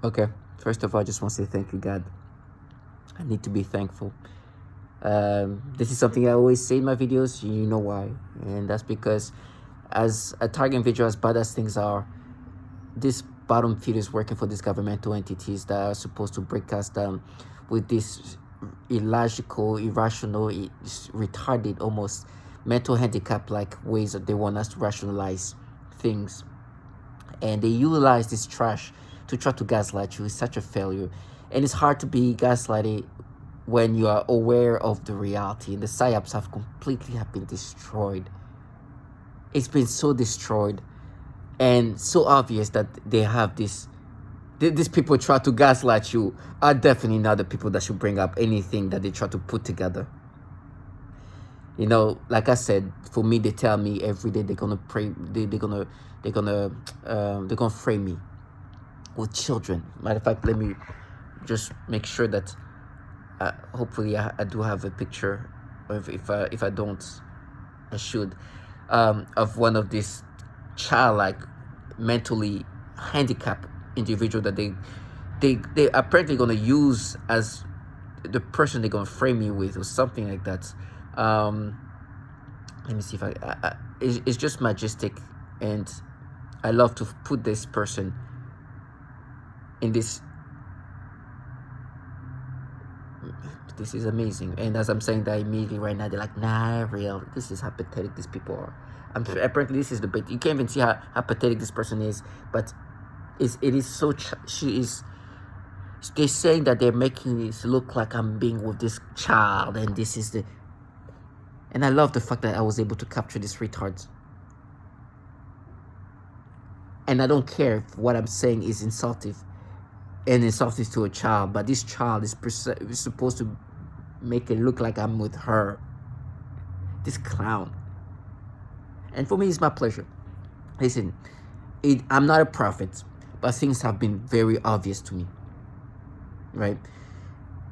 Okay, first of all, I just want to say thank you, God. I need to be thankful. This is something I always say in my videos. You know why, and that's because, as a target individual, as bad as things are, this bottom feed is working for these governmental entities that are supposed to break us down with this illogical, irrational, retarded, almost mental handicap like ways that they want us to rationalize things. And they utilize this trash to try to gaslight you. It's such a failure. And it's hard to be gaslighted when you are aware of the reality. And the psyops have been destroyed. It's been so destroyed and so obvious that they have this. These people try to gaslight you are definitely not the people that should bring up anything that they try to put together. You know, like I said, for me, they tell me every day they're gonna pray. They're gonna frame me with children. Matter of fact, let me just make sure that hopefully I do have a picture. If I don't, I should, of one of these childlike, mentally handicapped individual that they apparently gonna use as the person they're gonna frame me with or something like that. Let me see if it's just majestic, and I love to put this person in this. This is amazing, and as I'm saying that immediately right now, they're like, nah, real. This is how pathetic these people are. Apparently this is the bit. You can't even see how pathetic this person is, but it is so. She is. They're saying that they're making it look like I'm being with this child, and this is the. And I love the fact that I was able to capture these retards. And I don't care if what I'm saying is insultive to a child, but this child is supposed to make it look like I'm with her. This clown. And for me, it's my pleasure. Listen, I'm not a prophet, but things have been very obvious to me, right?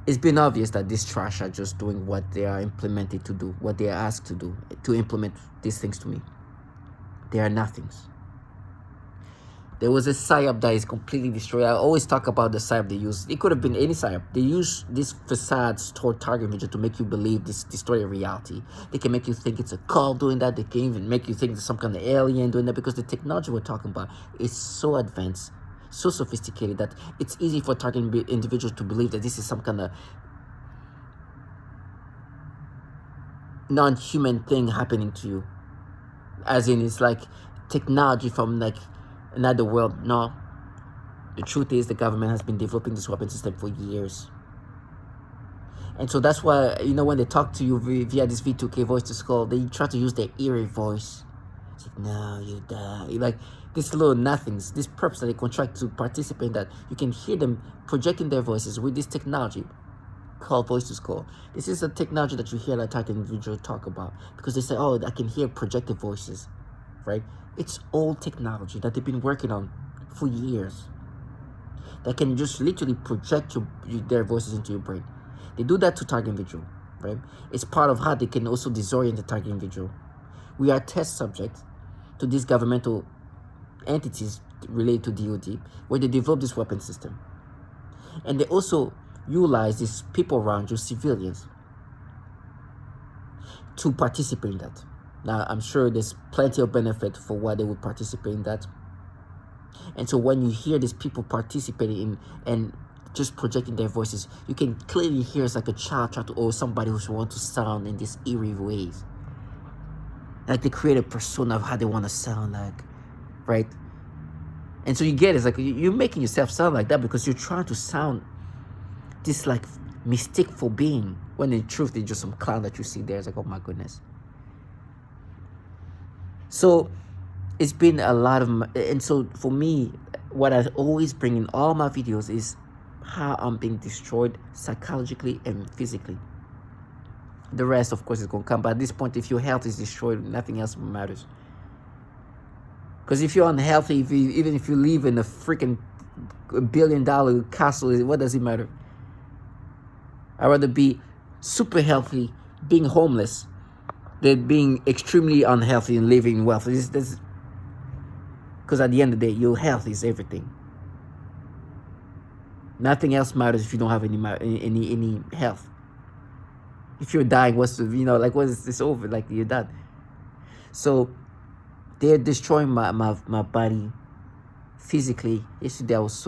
It's been obvious that these trash are just doing what they are implemented to do, what they are asked to do, to implement these things to me. They are nothings. There was a psyop that is completely destroyed. I always talk about the psyop they use. It could have been any psyop. They use these facades toward target video to make you believe this distorted reality. They can make you think it's a cult doing that. They can even make you think it's some kind of alien doing that, because the technology we're talking about is so advanced, so sophisticated, that it's easy for target individuals to believe that this is some kind of non-human thing happening to you. As in, it's like technology from like another world. No. The truth is the government has been developing this weapon system for years. And so that's why, you know, when they talk to you via this V2K voice to skull, they try to use their eerie voice. It's like, no, you die. Like these little nothings, these perps that they contract to participate in, that you can hear them projecting their voices with this technology called voice to skull. This is a technology that you hear that type of individual talk about, because they say, oh, I can hear projected voices, right? It's old technology that they've been working on for years, that can just literally project their voices into your brain. They do that to target individual, right? It's part of how they can also disorient the target individual. We are test subjects to these governmental entities related to DOD, where they develop this weapon system. And they also utilize these people around you, civilians, to participate in that. Now, I'm sure there's plenty of benefit for why they would participate in that. And so when you hear these people participating in and just projecting their voices, you can clearly hear it's like a child trying to, or somebody who wants to sound in these eerie ways. Like they create a persona of how they want to sound like, right? And so you get it's like you're making yourself sound like that because you're trying to sound this like mystical being, when in truth it's just some clown that you see there. It's like, oh my goodness. So it's been a lot of, and so for me, what I always bring in all my videos is how I'm being destroyed psychologically and physically. The rest, of course, is going to come. But at this point, if your health is destroyed, nothing else matters. Because if you're unhealthy, even if you live in a freaking $1 billion castle, what does it matter? I'd rather be super healthy, being homeless, than being extremely unhealthy and living wealth. Because at the end of the day, your health is everything. Nothing else matters if you don't have any health. If you're dying, what's the, like, what is this over? Like, you're done. So they're destroying my body physically. Yesterday I was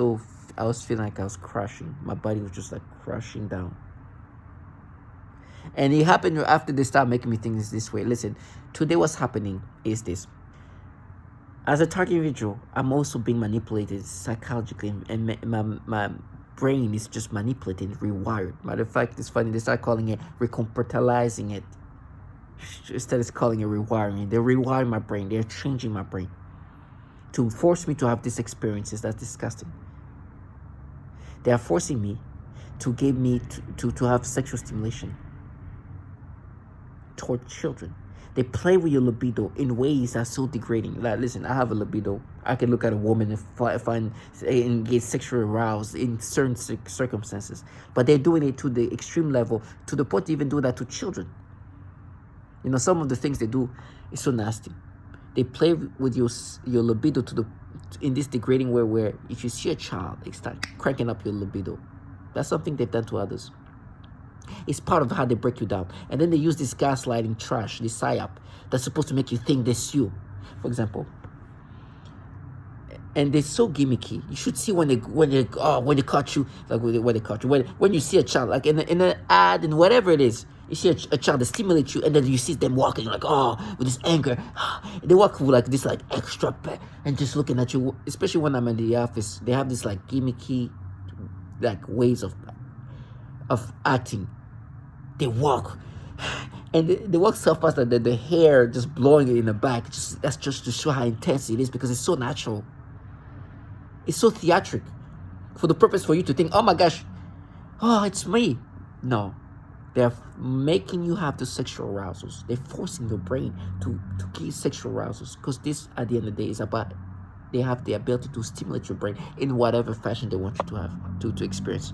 feeling like I was crashing. My body was just like crashing down. And it happened after they start making me think this way. Listen, today what's happening is this. As a target individual, I'm also being manipulated psychologically, and my brain is just manipulated, rewired. Matter of fact, it's funny, they start calling it recompartmentalizing it. Instead of calling it rewiring, they're rewiring my brain. They're changing my brain to force me to have these experiences. That's disgusting. They are forcing me to give me to have sexual stimulation toward children. They play with your libido in ways that are so degrading. Like, listen, I have a libido. I can look at a woman and find and get sexually aroused in certain circumstances. But they're doing it to the extreme level, to the point to even do that to children. Some of the things they do is so nasty. They play with your libido in this degrading way, where if you see a child, they start cranking up your libido. That's something they've done to others. It's part of how they break you down. And then they use this gaslighting trash, this psyop, that's supposed to make you think this you, for example. And they're so gimmicky. You should see when they caught you, like when they caught you. When you see a child, like in an ad and whatever it is, you see a child that stimulates you, and then you see them walking like, with this anger. They walk with like this, like extra and just looking at you. Especially when I'm in the office, they have this like gimmicky, like ways of acting. They walk, and they walk so fast that the hair just blowing in the back. That's just to show how intense it is, because it's so natural. It's so theatric, for the purpose for you to think, oh my gosh, it's me. No, they're making you have the sexual arousals. They're forcing your brain to give sexual arousals, because this, at the end of the day, is about, they have the ability to stimulate your brain in whatever fashion they want you to have to experience.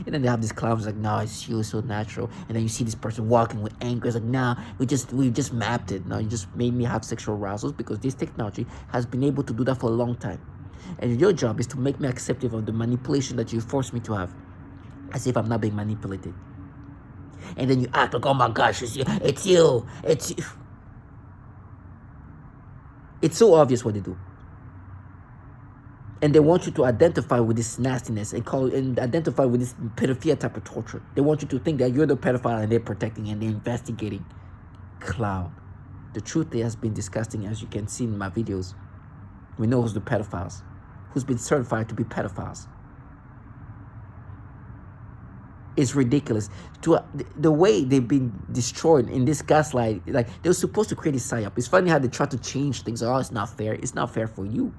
And then they have these clowns like, no, it's you, it's so natural. And then you see this person walking with anger. It's like, nah, we just mapped it. No, you just made me have sexual arousals, because this technology has been able to do that for a long time. And your job is to make me acceptive of the manipulation that you force me to have, as if I'm not being manipulated. And then you act like, oh my gosh, it's you, it's you, it's you. It's so obvious what they do. And they want you to identify with this nastiness and identify with this pedophilia type of torture. They want you to think that you're the pedophile and they're protecting and they're investigating. Clown. The truth has been disgusting, as you can see in my videos. We know who's the pedophiles, who's been certified to be pedophiles. It's ridiculous. The way they've been destroyed in this gaslight, like, they were supposed to create a psyop. It's funny how they try to change things. Oh, it's not fair. It's not fair for you.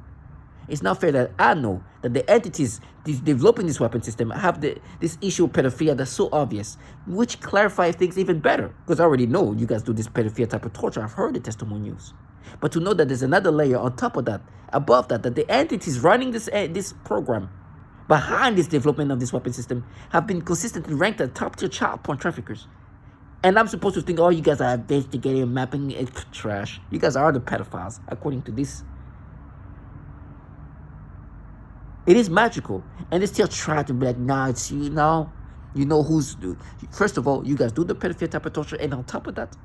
It's not fair that I know that the entities developing this weapon system have this issue of pedophilia that's so obvious, which clarifies things even better. Because I already know you guys do this pedophilia type of torture. I've heard the testimonials. But to know that there's another layer on top of that, above that the entities running this program behind this development of this weapon system have been consistently ranked as top-tier child porn traffickers. And I'm supposed to think, oh, you guys are investigating, mapping, trash. You guys are the pedophiles, according to this. It is magical. And they still try to be like, nah, it's you now. You know who's... First of all, you guys do the pedophilia type of torture. And on top of that,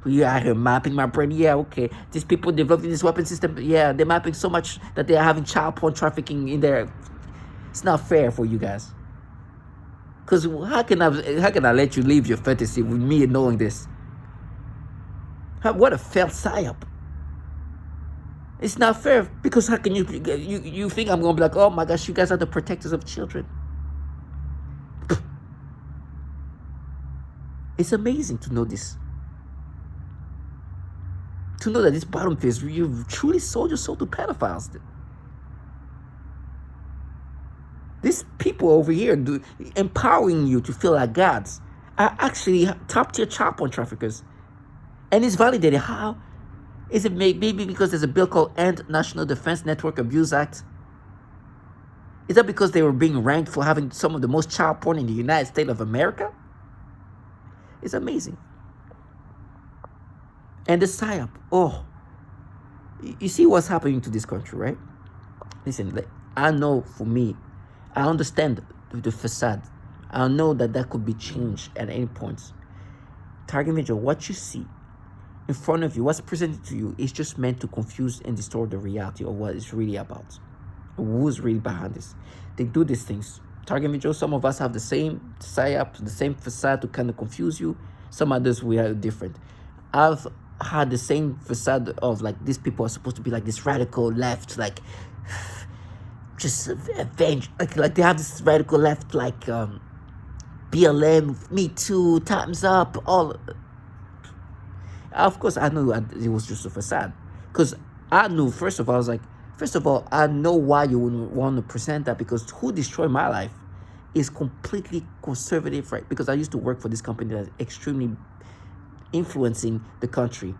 you're out here mapping my brain. Yeah, okay. These people developing this weapon system. Yeah, they're mapping so much that they're having child porn trafficking in there. It's not fair for you guys. Because how can I let you leave your fantasy with me knowing this? What a failed psyop. It's not fair, because how can you think I'm going to be like, oh my gosh, you guys are the protectors of children. It's amazing to know this. To know that this bottom phase, you've truly sold your soul to pedophiles. These people over here empowering you to feel like gods are actually top-tier child porn traffickers. And it's validated. How? Is it maybe because there's a bill called End National Defense Network Abuse Act? Is that because they were being ranked for having some of the most child porn in the United States of America? It's amazing. And the psyop. Oh, you see what's happening to this country, right? Listen, I know for me, I understand the facade. I know that that could be changed at any point. Target video, what you see in front of you, what's presented to you, is just meant to confuse and distort the reality of what it's really about. Who's really behind this? They do these things. Target video, some of us have the same psyop, the same facade to kind of confuse you. Some others we are different. I've had the same facade of like these people are supposed to be like this radical left, like just avenge, like they have this radical left, like BLM, Me Too, Time's Up, all. Of course, I knew it was just a facade, because I knew, first of all, I was like, first of all, I know why you wouldn't want to present that, because who destroyed my life is completely conservative, right? Because I used to work for this company that's extremely influencing the country,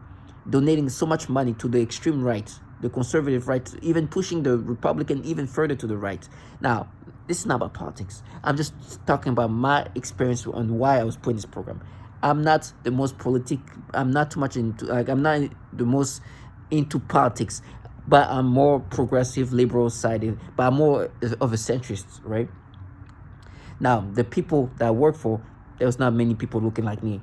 donating so much money to the extreme right, the conservative right, even pushing the Republican even further to the right. Now, this is not about politics. I'm just talking about my experience and why I was putting this program. I'm not the most I'm not too much into, like, I'm not the most into politics, but I'm more progressive, liberal sided, but I'm more of a centrist, right? Now, the people that I work for, there was not many people looking like me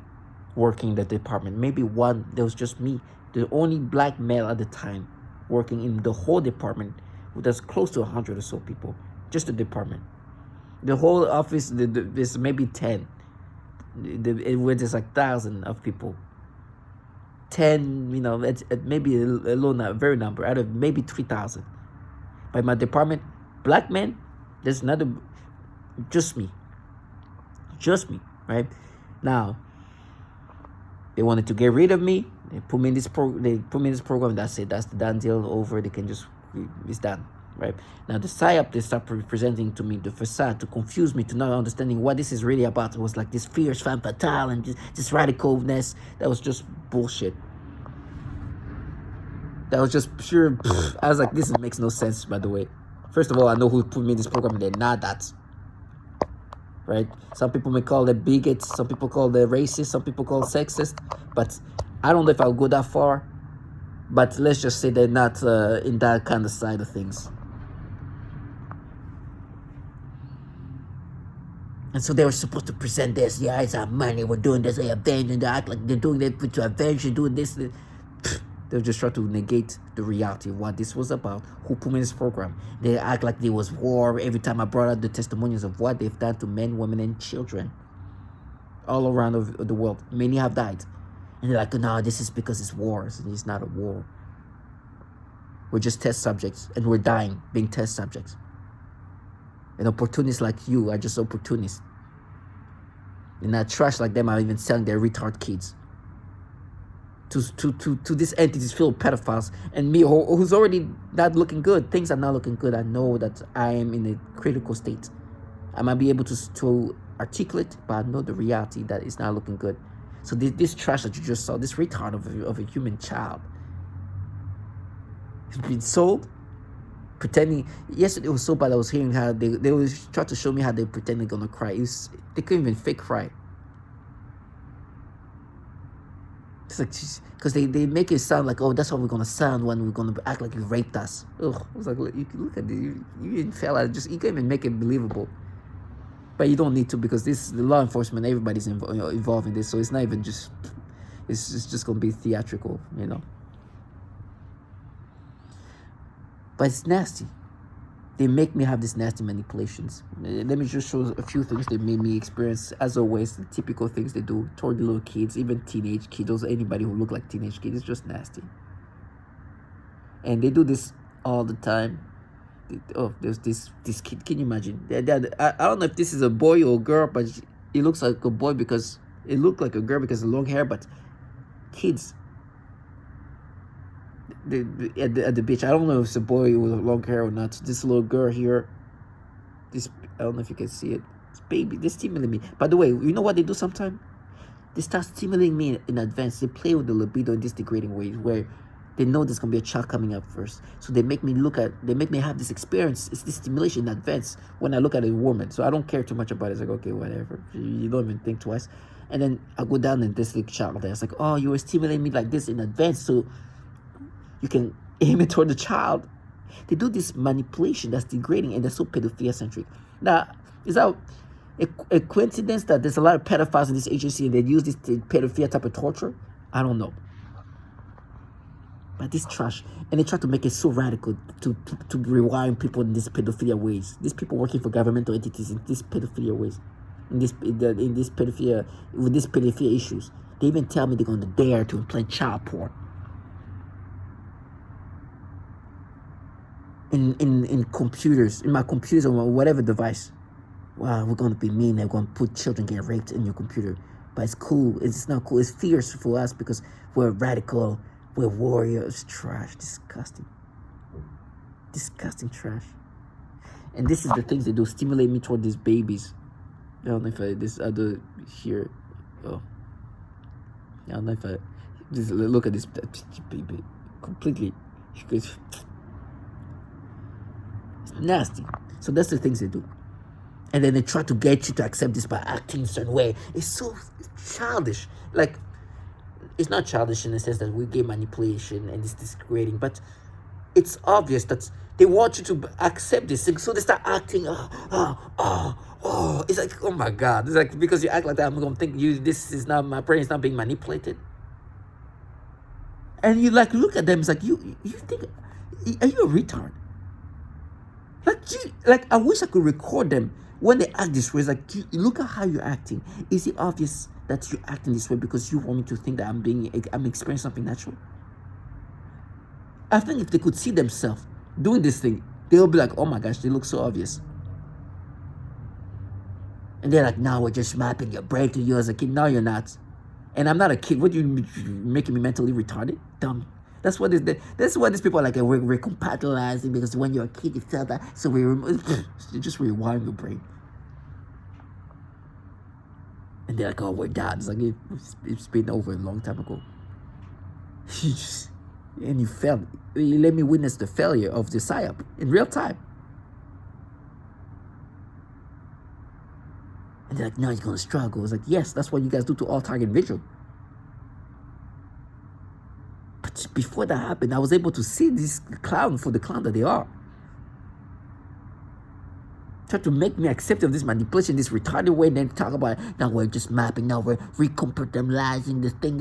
working in the department. Maybe one, there was just me, the only black male at the time working in the whole department. There's close to 100 or so people, just the department. The whole office, there's maybe 10. Where there's like 1,000 of people. 10, you know, maybe a low, very number, out of maybe 3,000. By my department, black men, there's another, just me, right? Now, they wanted to get rid of me. They put me in this program. That's it. That's the done deal. Over. They can just, it's done, right? Now the psyop they start presenting to me, the facade, to confuse me, to not understanding what this is really about. It was like this fierce femme fatale and this radicalness. That was just bullshit. That was just pure. I was like, this makes no sense. By the way, first of all, I know who put me in this program. They're not that. Right? Some people may call it bigots, some people call it racist, some people call it sexist, but I don't know if I'll go that far. But let's just say they're not in that kind of side of things. And so they were supposed to present this. Yeah, it's our money. We're doing this. They avenge, and they act like they're doing it to avenge. They're doing this. They'll just try to negate the reality of what this was about. Who put me in this program? They act like there was war every time I brought out the testimonials of what they've done to men, women, and children all around the world. Many have died. And they're like, no, this is because it's wars. And it's not a war. We're just test subjects. And we're dying being test subjects. And opportunists like you are just opportunists. And not trash like them are even selling their retard kids to these entities filled with pedophiles, and me who's already not looking good. Things are not looking good. I know that I am in a critical state. I might be able to articulate, but I know the reality that it's not looking good. So this trash that you just saw, this retard of a human child, has been sold, pretending. Yesterday it was so bad. I was hearing how they always try to show me how they pretend they're gonna cry. They couldn't even fake cry. It's like, because they make it sound like, oh, that's how we're gonna sound when we're gonna act like you raped us. Ugh. I was like, you can look at it. You even fell out. You can't even make it believable. But you don't need to, because this the law enforcement. Everybody's involved in this, so it's not even just. It's just gonna be theatrical, you know. But it's nasty. They make me have these nasty manipulations. Let me just show a few things they made me experience. As always, the typical things they do toward the little kids, even teenage kids, anybody who look like teenage kids. It's just nasty. And they do this all the time. Oh, there's this kid. Can you imagine? I don't know if this is a boy or a girl, but it looks like a boy because it looked like a girl because of long hair. But kids. At the beach, I don't know if it's a boy with long hair or not. This little girl here, I don't know if you can see it. This baby, they're stimulating me. By the way, you know what they do sometimes? They start stimulating me in advance. They play with the libido in this degrading way, where they know there's gonna be a child coming up first. So they make me have this experience. It's this stimulation in advance when I look at a woman. So I don't care too much about it. It's like, okay, whatever. You don't even think twice. And then I go down and this little child there. It's like, oh, you were stimulating me like this in advance, so you can aim it toward the child. They do this manipulation that's degrading, and they're so pedophilia-centric. Now, is that a coincidence that there's a lot of pedophiles in this agency and they use this pedophilia type of torture? I don't know. But this trash, and they try to make it so radical to rewiring people in these pedophilia ways. These people working for governmental entities in these pedophilia ways, in this pedophilia, with these pedophilia issues. They even tell me they're going to dare to implant child porn in computers, in my computers or whatever device. Wow, we're going to be mean. They're going to put children get raped in your computer. But it's cool. It's not cool. It's fierce for us because we're radical. We're warriors. Trash. Disgusting. Disgusting trash. And this is the things they do. Stimulate me toward these babies. I don't know if this other here. Oh. I don't know if just look at this baby. Completely. It's nasty. So that's the things they do. And then they try to get you to accept this by acting a certain way. It's so childish. Like, it's not childish in the sense that we get manipulation and it's disgrading, but it's obvious that they want you to accept this thing, so they start acting. It's like, oh my God! It's like, because you act like that, I'm gonna think this is not, my brain is not being manipulated. And you like look at them. It's like you think, are you a retard? Like I wish I could record them when they act this way. It's like, look at how you're acting. Is it obvious that you're acting this way because you want me to think that I'm experiencing something natural? I think if they could see themselves doing this thing, they'll be like, oh my gosh, they look so obvious. And they're like, no, we're just mapping your brain to you as a kid. No, you're not. And I'm not a kid. What do you making me mentally retarded? Dumb. That's what these people are like, we're compatibilizing because when you're a kid, you felt that. So you just rewind your brain. And they're like, oh, we're done. It's like, it's been over a long time ago. And you failed. You let me witness the failure of the PSYOP in real time. And they're like, no, you're going to struggle. It's like, yes, that's what you guys do to all target individual. But before that happened, I was able to see this clown for the clown that they are. Try to make me accept of this manipulation, this retarded way, and then talk about, now we're just mapping, now we're recompartmentalizing this thing.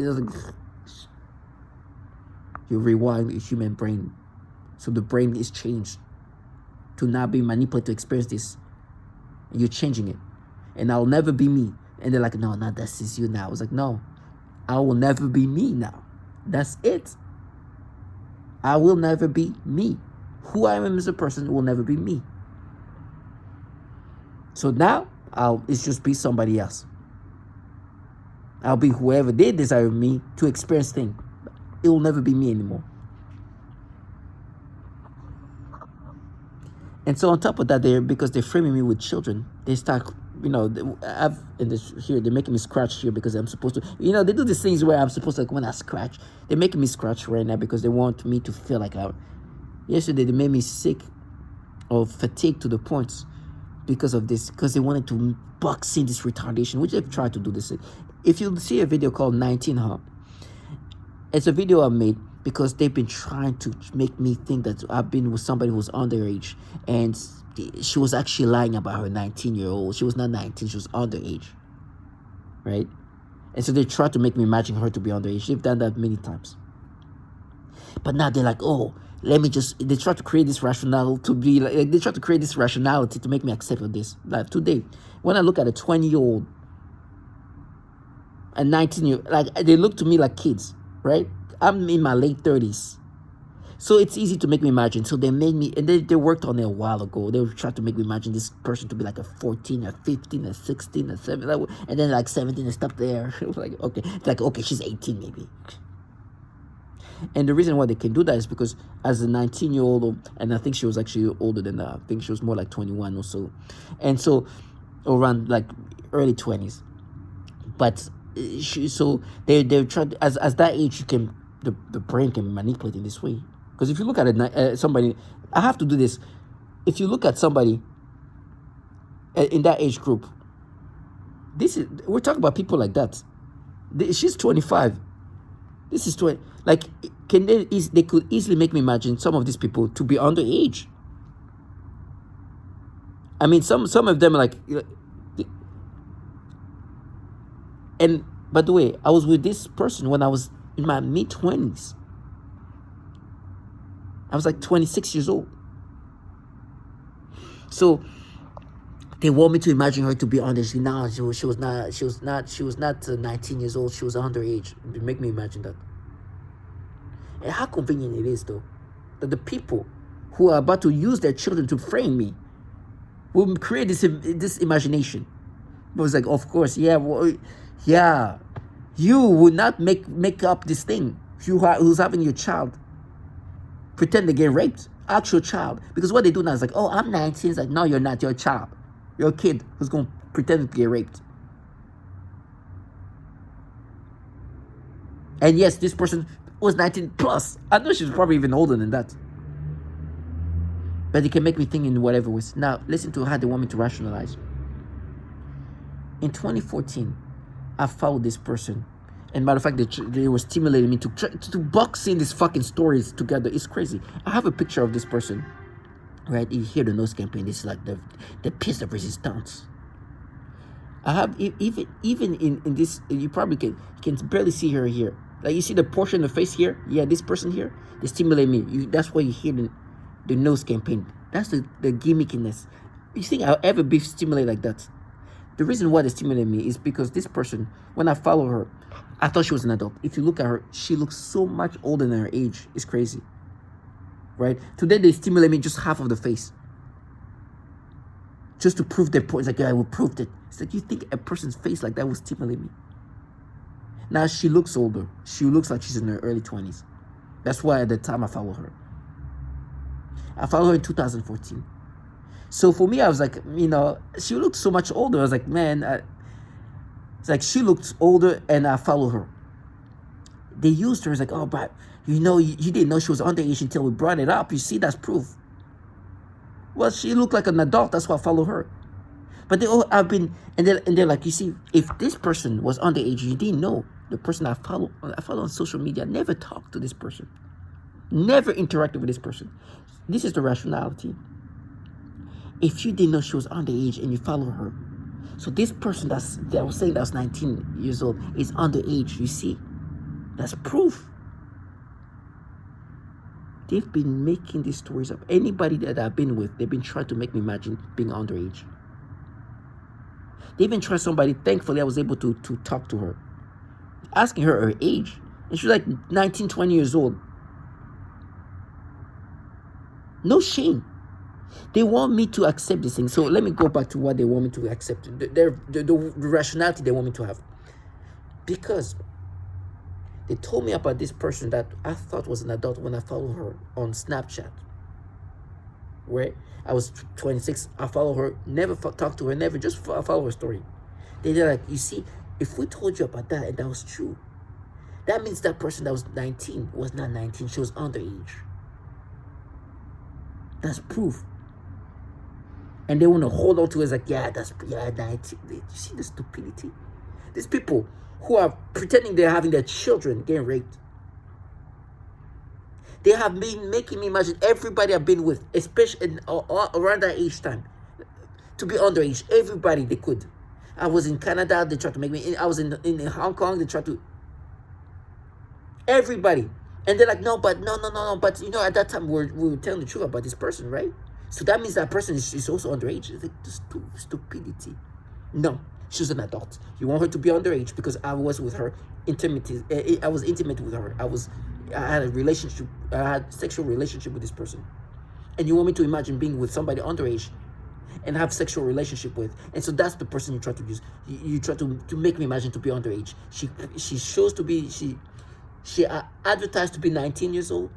You rewind the human brain. So the brain is changed to not be manipulated to experience this. And you're changing it. And I'll never be me. And they're like, no, this is you now. I was like, no, I will never be me now. That's it. I will never be me. Who I am as a person will never be me. So now, it's just be somebody else. I'll be whoever they desire me to experience things. It will never be me anymore. And so on top of that, because they're framing me with children, they start, they're making me scratch here because I'm supposed to, they do these things where I'm supposed to, like, when I scratch, they're making me scratch right now because they want me to feel like yesterday they made me sick or fatigued to the point because of this, because they wanted to box in this retardation, which they've tried to do this. If you see a video called 19 Huh, it's a video I made because they've been trying to make me think that I've been with somebody who's underage, and she was actually lying about her 19-year-old. She was not 19, she was underage, right? And so they tried to make me imagine her to be underage. They've done that many times. But now they're like, oh, they try to create this rationale to be like, they try to create this rationality to make me accept this. Like today, when I look at a 20-year-old, a 19-year-old, like, they look to me like kids, right? I'm in my late 30s. So it's easy to make me imagine. So they made me, and they worked on it a while ago. They tried to make me imagine this person to be like a 14 or 15 or 16 or 17, and then like 17 and stuff there. It was like, okay, she's 18 maybe. And the reason why they can do that is because as a 19-year-old, and I think she was actually older than that. I think she was more like 21 or so. And so around like early 20s. But they're trying to, as that age, you can, the brain can manipulate in this way. Because if you look at somebody, I have to do this. If you look at somebody in that age group, we're talking about people like that. She's 25. This is 20. Like, they could easily make me imagine some of these people to be underage. I mean, some of them are like, and by the way, I was with this person when I was in my mid-20s. I was like 26 years old. So they want me to imagine her to be underage. Now she was not 19 years old. She was underage. They make me imagine that. And how convenient it is, though, that the people who are about to use their children to frame me will create this imagination. It was like, of course, yeah, well, yeah, you would not make up this thing. Who's having your child pretend to get raped, actual child, because what they do now is like, oh, I'm 19. It's like, no, you're not. You're a child. You're a kid who's going to pretend to get raped. And yes, this person was 19 plus. I know she's probably even older than that. But it can make me think in whatever ways. Now, listen to how they want me to rationalize. In 2014, I followed this person. And matter of fact, they were stimulating me to box in these fucking stories together. It's crazy. I have a picture of this person. Right? You hear the nose campaign. This is like the piece of resistance. I have, even in this, you probably can barely see her here. Like, you see the portion of the face here? Yeah, this person here, they stimulate me. That's why you hear the nose campaign. That's the gimmickiness. You think I'll ever be stimulated like that? The reason why they stimulate me is because this person, when I follow her, I thought she was an adult. If you look at her, she looks so much older than her age. It's crazy. Right? Today they stimulate me just half of the face. Just to prove their point. It's like, yeah, I will prove it. It's like, you think a person's face like that will stimulate me? Now, she looks older. She looks like she's in her early 20s. That's why at the time I followed her. I followed her in 2014. So for me, I was like, she looked so much older. I was like, man, it's like she looked older and I followed her. They used her as like, oh, but you didn't know she was underage until we brought it up. You see, that's proof. Well, she looked like an adult. That's why I follow her. But they all have been, and they're like, you see, if this person was underage, you didn't know. The person I follow on social media, never talked to this person, never interacted with this person. This is the rationality. If you didn't know she was underage and you follow her, so this person that was saying that was 19 years old is underage. You see, that's proof. They've been making these stories up. Anybody that I've been with, they've been trying to make me imagine being underage. They even tried somebody. Thankfully, I was able to talk to her, asking her age. And she was like 19, 20 years old. No shame. They want me to accept this thing. So let me go back to what they want me to accept. The rationality they want me to have. Because they told me about this person that I thought was an adult when I followed her on Snapchat. Where I was 26, I follow her, never talk to her, never, just follow her story. They're like, you see, if we told you about that and that was true, that means that person that was 19 was not 19, she was underage. That's proof. And they want to hold on to it as like, yeah, 19. You see the stupidity? These people who are pretending they're having their children getting raped. They have been making me imagine everybody I've been with, especially around that age time, to be underage. Everybody they could. I was in Canada, they tried to make me. I was in Hong Kong, they tried to. Everybody. And they're like, no. But at that time we were telling the truth about this person, right? So that means that person is also underage. It's like the stupidity. No, she's an adult. You want her to be underage because I was with her intimate. I was intimate with her. I had a relationship. I had sexual relationship with this person. And you want me to imagine being with somebody underage and have sexual relationship with. And so that's the person you try to use. You try to make me imagine to be underage. She shows to be, she advertised to be 19 years old.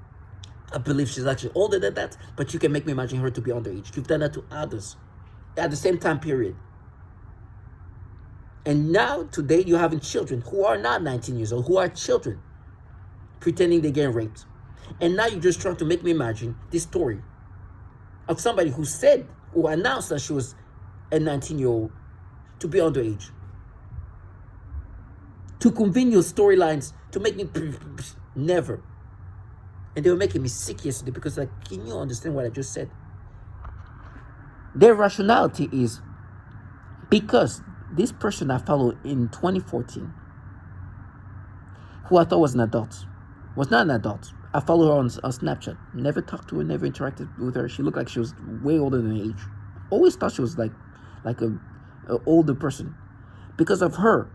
I believe she's actually older than that, but you can make me imagine her to be underage. You've done that to others at the same time period. And now, today, you're having children who are not 19 years old, who are children, pretending they're getting raped. And now you're just trying to make me imagine this story of somebody who said, or announced that she was a 19-year-old to be underage. To convene your storylines, to make me never. And they were making me sick yesterday because, like, can you understand what I just said? Their rationality is because this person I followed in 2014, who I thought was an adult, was not an adult. I followed her on Snapchat. Never talked to her, never interacted with her. She looked like she was way older than age. Always thought she was like a older person. Because of her,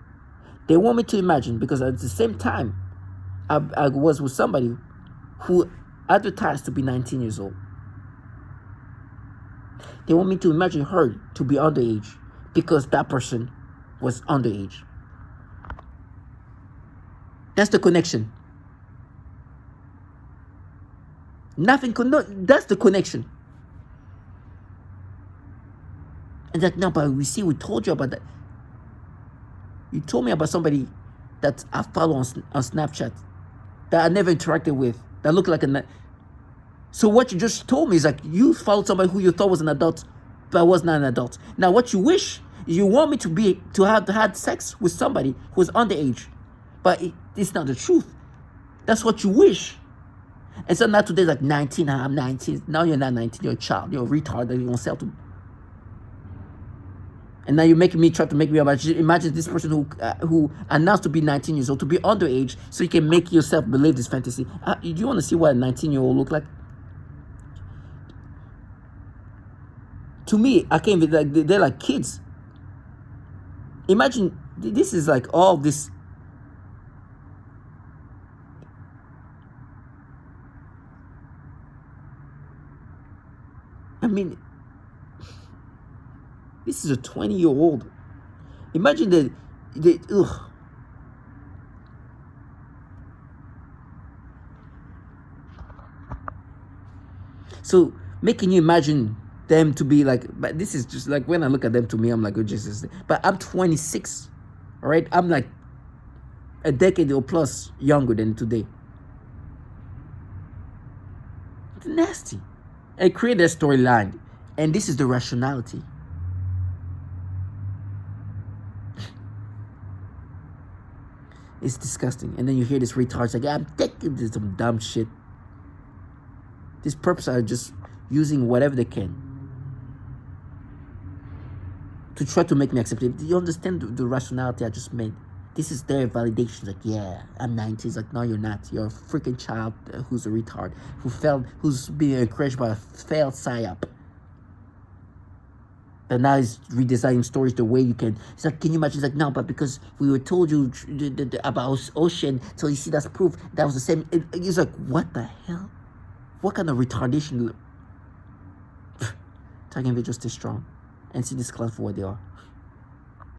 they want me to imagine, because at the same time, I was with somebody who advertised to be 19 years old. They want me to imagine her to be underage because that person was underage. That's the connection. Nothing could not. That's the connection. And that, no, but we told you about that. You told me about somebody that I follow on Snapchat that I never interacted with, that looked like a. So what you just told me is like you followed somebody who you thought was an adult, but was not an adult. Now what you wish, you want me to have had sex with somebody who's underage, but it's not the truth. That's what you wish. And so now today's like 19, I'm 19. Now you're not 19, you're a child, you're a retard that you won't sell to. And now you're making me try to make me imagine this person who announced to be 19 years old, to be underage, so you can make yourself believe this fantasy. Do you want to see what a 19-year-old look like? To me, I can't even, like, they're like kids. Imagine, this is like all this. I mean, this is a 20-year-old. Imagine ugh. So making you imagine them to be like, but this is just like, when I look at them, to me, I'm like, oh Jesus. But I'm 26, all right? I'm like a decade or plus younger than today. It's nasty. And create a storyline. And this is the rationality. It's disgusting. And then you hear this retards like, I'm taking this some dumb shit. These perps are just using whatever they can to try to make me accept it. Do you understand the rationality I just made? This is their validation. Like, yeah, I'm 19. It's like, no, you're not. You're a freaking child who's a retard, who's being encouraged by a failed psyop. And now he's redesigning stories the way you can. It's like, can you imagine? It's like, no, but because we were told you about ocean, so you see that's proof that was the same. It's like, what the hell? What kind of retardation? Tagging videos stay strong and see this class for what they are.